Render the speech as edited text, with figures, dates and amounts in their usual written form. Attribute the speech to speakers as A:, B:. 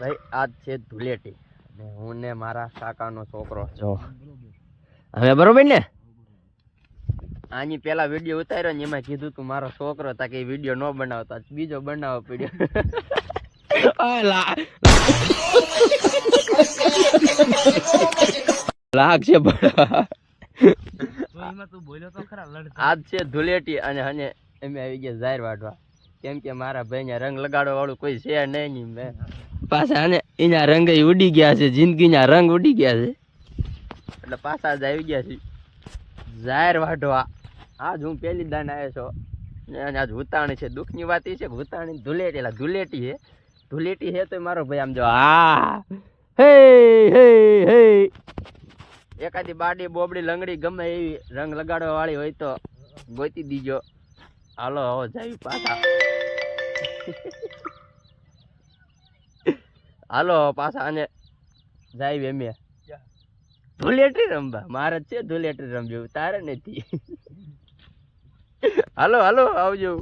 A: ભાઈ આજ છે ધૂળેટી ને હું ને મારા કાકાનો છોકરો જો હવે બરોબર ને આની પેલા વિડીયો ઉતાર્યો ને એમાં કીધું તું મારો છોકરો તા કે વિડીયો ન બનાવતા બીજો બનાવવો પડ્યો લાગ છે આજ છે ધૂળેટી અને અમે આવી ગયા ઝાર વાટવા કેમ કે મારા ભાઈ ને રંગ લગાડવા વાળું કોઈ છે નહીં મેં પાછા અને એના રંગ ઉડી ગયા છે જિંદગીના રંગ ઉડી ગયા છે એટલે પાછા જ આવી ગયા છે ઝાર વાટવા આજ હું પહેલી દાન આવ્યો છો અને આજ ઉતાણી છે દુઃખની વાત એ છે કે ઉતાણી ધૂળેટી એટલે ધૂળેટી છે તો મારો ભાઈ આમ જો હા હે હે હે એકાદી બાડી બોબડી લંગડી ગમે એવી રંગ લગાડવા વાળી હોય તો ગોતી દીજો હાલો આવો જાય પાછા હાલો પાછા અને જાય એમે ધૂળેટી રમવા મારે છે ધૂળેટી રમવું તારે નથી હાલો હાલો આવજો